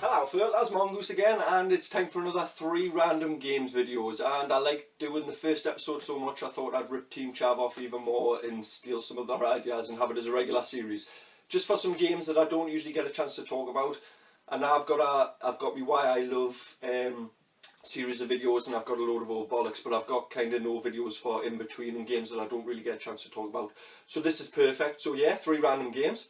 Hello Phil, that's Mongoose again, and it's time for another 3 random games videos. And I like doing the first episode so much I thought I'd rip Team Chav off even more and steal some of their ideas and have it as a regular series. Just for some games that I don't usually get a chance to talk about. And now I've got me Why I Love series of videos, and I've got a load of old bollocks, but I've got kind of no videos for in between and games that I don't really get a chance to talk about. So this is perfect. So yeah, 3 random games.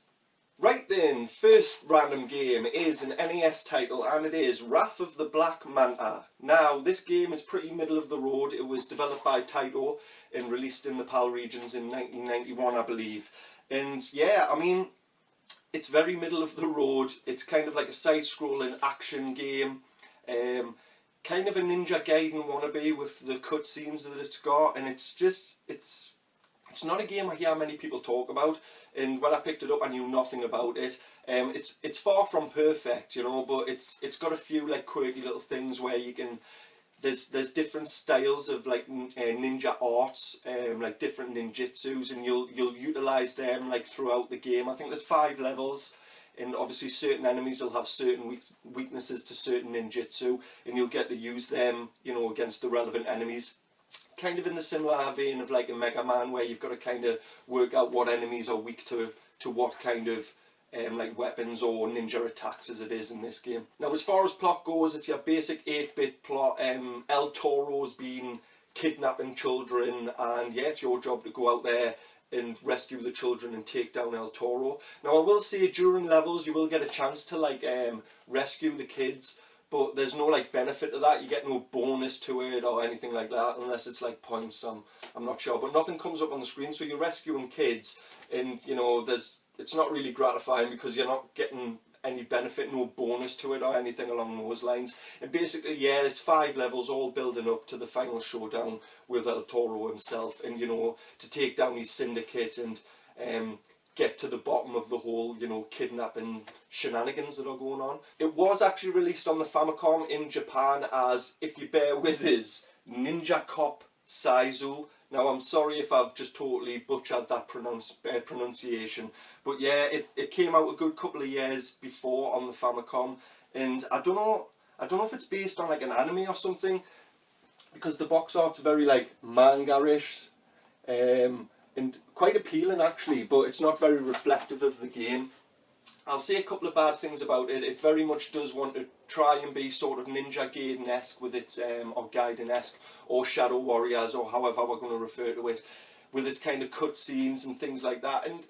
Right then, first random game is an NES title, and it is Wrath of the Black Manta. Now, this game is pretty middle of the road. It was developed by Taito and released in the PAL regions in 1991, I believe. And yeah, I mean, it's very middle of the road. It's kind of like a side-scrolling action game. Kind of a Ninja Gaiden wannabe with the cutscenes that it's got, and it's not a game I hear many people talk about, and when I picked it up I knew nothing about it. It's far from perfect, you know, but it's got a few like quirky little things where you can, there's different styles of like ninja arts, like different ninjutsus, and you'll utilise them like throughout the game. I think there's 5 levels, and obviously certain enemies will have certain weaknesses to certain ninjutsu, and you'll get to use them, you know, against the relevant enemies. Kind of in the similar vein of like a Mega Man, where you've got to kind of work out what enemies are weak to what kind of like weapons or ninja attacks as it is in this game. Now, as far as plot goes, it's your basic 8-bit plot. El Toro's been kidnapping children, and yeah, it's your job to go out there and rescue the children and take down El Toro. Now, I will say during levels you will get a chance to like rescue the kids, but there's no like benefit to that. You get no bonus to it or anything like that, unless it's like points. I'm not sure, but nothing comes up on the screen. So you're rescuing kids, and you know, it's not really gratifying because you're not getting any benefit, no bonus to it or anything along those lines. And basically, yeah, it's 5 levels all building up to the final showdown with El Toro himself, and you know, to take down his syndicate and get to the bottom of the whole, you know, kidnapping shenanigans that are going on. It was actually released on the Famicom in Japan as, if you bear with us, Ninja Cop Saizu. Now, I'm sorry if I've just totally butchered that pronunciation, but yeah, it came out a good couple of years before on the Famicom, and I don't know if it's based on like an anime or something, because the box art's very like manga-ish, and quite appealing actually, but it's not very reflective of the game. I'll say a couple of bad things about it. It very much does want to try and be sort of Ninja Gaiden-esque with its, or Gaiden-esque, or Shadow Warriors, or however we're going to refer to it, with its kind of cutscenes and things like that. And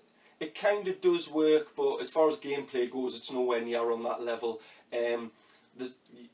it kind of does work, but as far as gameplay goes, it's nowhere near on that level.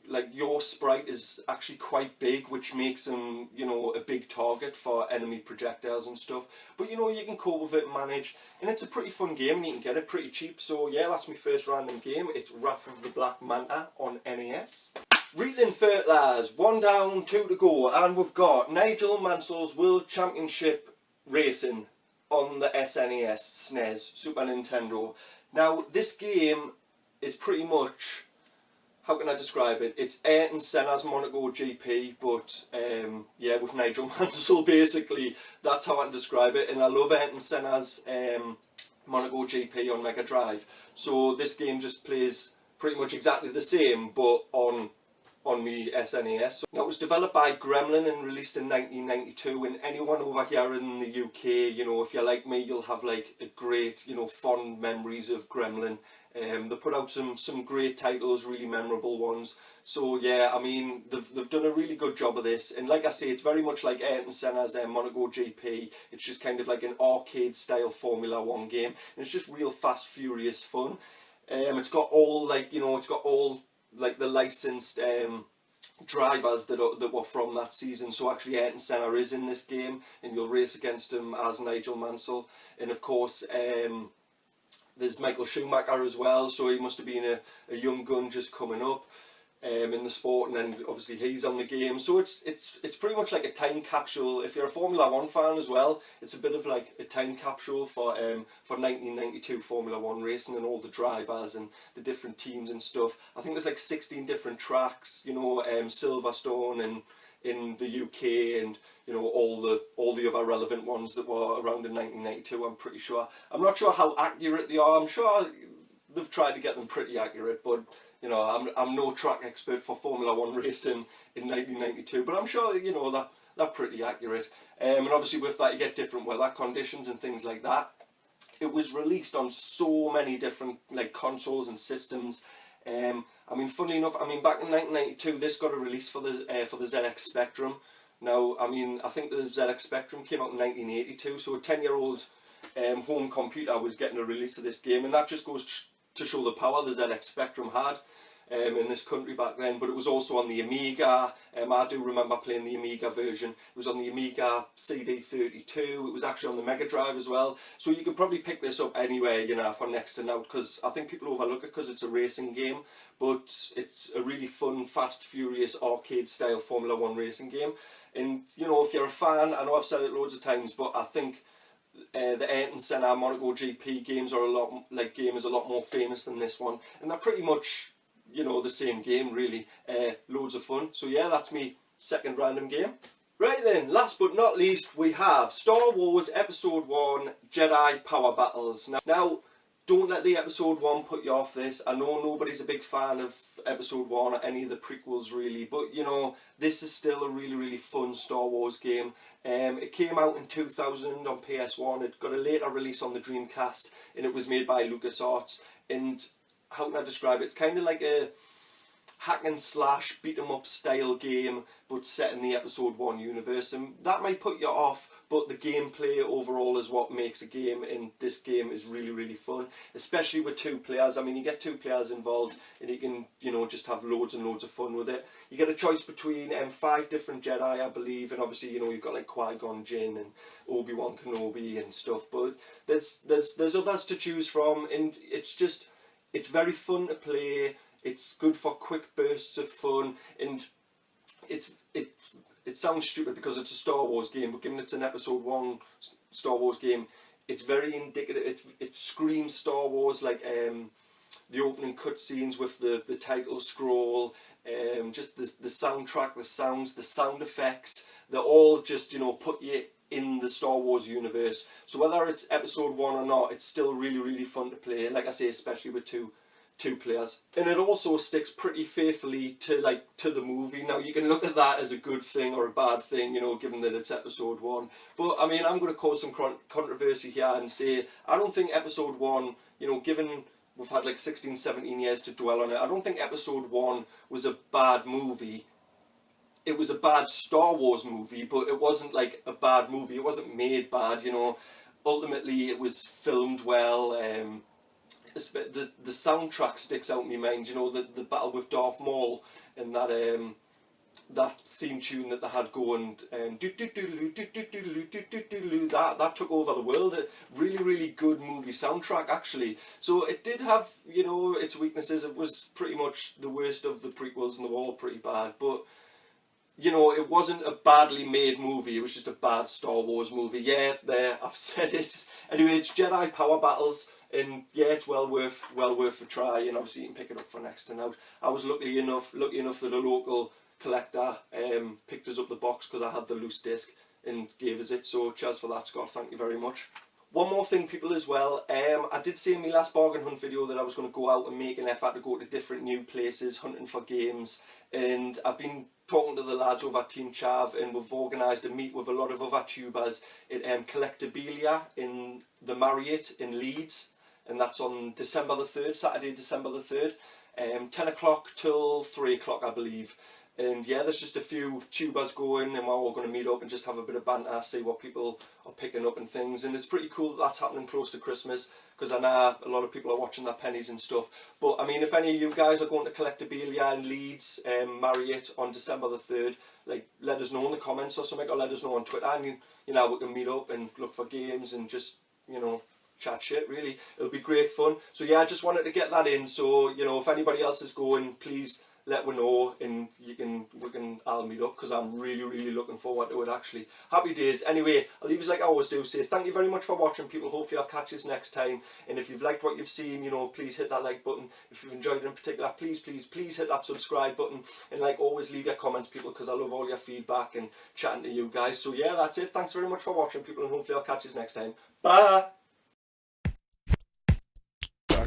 Like, your sprite is actually quite big, which makes him, you know, a big target for enemy projectiles and stuff. But you know, you can cope with it and manage, and it's a pretty fun game, and you can get it pretty cheap. So yeah, that's my first random game. It's Wrath of the Black Manta on NES. Reeling Fertilers, 1 down, 2 to go, and we've got Nigel Mansell's World Championship Racing on the SNES, SNES, Super Nintendo. Now, this game is pretty much, how can I describe it? It's Ayrton Senna's Monaco GP, but yeah, with Nigel Mansell basically. That's how I can describe it, and I love Ayrton Senna's Monaco GP on Mega Drive. So this game just plays pretty much exactly the same, but on the SNES. Now, it was developed by Gremlin and released in 1992, and anyone over here in the UK, you know, if you're like me, you'll have like a great, you know, fond memories of Gremlin. They put out some great titles, really memorable ones. So yeah, I mean, they've done a really good job of this, and like I say, it's very much like Ayrton Senna's Monaco GP. It's just kind of like an arcade style Formula 1 game, and it's just real fast, furious fun. It's got all like, you know, it's got all like the licensed drivers that were from that season. So actually Ayrton Senna is in this game, and you'll race against him as Nigel Mansell. And of course there's Michael Schumacher as well, so he must have been a young gun just coming up. in the sport, and then obviously he's on the game. So it's pretty much like a time capsule. If you're a Formula 1 fan as well, it's a bit of like a time capsule for 1992 Formula 1 racing and all the drivers and the different teams and stuff. I think there's like 16 different tracks, you know, Silverstone and in the UK, and you know, all the other relevant ones that were around in 1992. I'm pretty sure. I'm not sure how accurate they are. I'm sure they've tried to get them pretty accurate, but you know, I'm no track expert for Formula 1 racing in 1992, but I'm sure, you know, that they're pretty accurate. And obviously with that you get different weather conditions and things like that. It was released on so many different like consoles and systems. I mean, funnily enough, I mean, back in 1992 this got a release for the ZX Spectrum. Now, I mean, I think the ZX Spectrum came out in 1982, so a 10-year-old home computer was getting a release of this game, and that just goes to show the power the ZX Spectrum had in this country back then. But it was also on the Amiga. I do remember playing the Amiga version. It was on the Amiga CD32. It was actually on the Mega Drive as well. So you could probably pick this up anywhere, you know, for next to now, because I think people overlook it because it's a racing game, but it's a really fun, fast, furious, arcade-style Formula 1 racing game. And, you know, if you're a fan, I know I've said it loads of times, but I think the Ayrton Senna Monaco GP games are a lot more famous than this one, and they're pretty much, you know, the same game really. Loads of fun. So yeah, that's me second random game. Right then, last but not least, we have Star Wars Episode 1 Jedi Power Battles. Now, don't let the Episode 1 put you off this. I know nobody's a big fan of Episode 1 or any of the prequels really, but you know, this is still a really, really fun Star Wars game. It came out in 2000 on PS1, it got a later release on the Dreamcast, and it was made by LucasArts. And how can I describe it? It's kind of like a hack and slash beat 'em up style game, but set in the Episode 1 universe, and that might put you off, but the gameplay overall is what makes a game, and this game is really, really fun, especially with 2 players. I mean, you get 2 players involved and you can, you know, just have loads and loads of fun with it. You get a choice between 5 different Jedi, I believe, and obviously, you know, you've got like Qui-Gon Jinn and Obi-Wan Kenobi and stuff, but there's others to choose from, and it's very fun to play. It's good for quick bursts of fun, and it sounds stupid because it's a Star Wars game, but given it's an Episode 1 Star Wars game, it's very indicative. It screams Star Wars, like the opening cutscenes with the title scroll, just the soundtrack, the sounds, the sound effects. They're all just, you know, put you in the Star Wars universe. So whether it's Episode 1 or not, it's still really, really fun to play. Like I say, especially with two players, and it also sticks pretty faithfully to the movie. Now you can look at that as a good thing or a bad thing, you know, given that it's Episode 1, but I mean, I'm going to cause some controversy here and say I don't think Episode 1, you know, given we've had like 16-17 years to dwell on it, I don't think Episode 1 was a bad movie. It was a bad Star Wars movie, but it wasn't like a bad movie. It wasn't made bad, you know. Ultimately it was filmed well. The soundtrack sticks out in my mind, you know, the battle with Darth Maul and that theme tune that they had going, that took over the world. A really, really good movie soundtrack actually. So it did have, you know, its weaknesses. It was pretty much the worst of the prequels and they were all pretty bad, but you know, it wasn't a badly made movie, it was just a bad Star Wars movie. Yeah, there, I've said it. Anyway, it's Jedi Power Battles, and yeah, it's well worth a try, and obviously you can pick it up for next to now. I was lucky enough that a local collector picked us up the box because I had the loose disc and gave us it, so cheers for that, Scott, thank you very much. One more thing, people, as well, I did say in my last bargain hunt video that I was going to go out and make an effort to go to different new places, hunting for games, and I've been talking to the lads over at Team Chav, and we've organised a meet with a lot of other tubers at Collectorabilia in the Marriott in Leeds, and that's on December the 3rd, Saturday, December the 3rd, 10 o'clock till 3 o'clock, I believe. And yeah, there's just a few tubers going, and we're all going to meet up and just have a bit of banter, see what people are picking up and things. And it's pretty cool that that's happening close to Christmas, because I know a lot of people are watching their pennies and stuff. But I mean, if any of you guys are going to Collectorabilia in Leeds, Marriott on December the 3rd, like, let us know in the comments or something, or let us know on Twitter, and you know, we can meet up and look for games and just, you know, chat shit, really. It'll be great fun. So yeah, I just wanted to get that in, so you know, if anybody else is going, please let me know, and I'll meet up, because I'm really looking forward to it actually. Happy days. Anyway, I'll leave you like I always do, say thank you very much for watching, people. Hopefully I'll catch you next time, and if you've liked what you've seen, you know, please hit that like button. If you've enjoyed it in particular, please hit that subscribe button, and like always, leave your comments, people, because I love all your feedback and chatting to you guys. So yeah, that's it. Thanks very much for watching, people, and hopefully I'll catch you next time. Bye.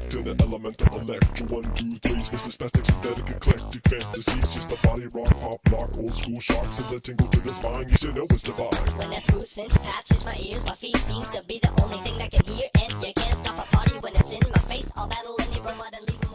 To the elemental electro 1, 2, 3 It's the spastic, synthetic, eclectic fantasies. Just the body rock, pop, lock, old school shocks and the tingle to the spine. You should know it's divine. When that screw cinch patches my ears, my feet seems to be the only thing that can hear. And you can't stop a party when it's in my face. I'll battle any robot and leave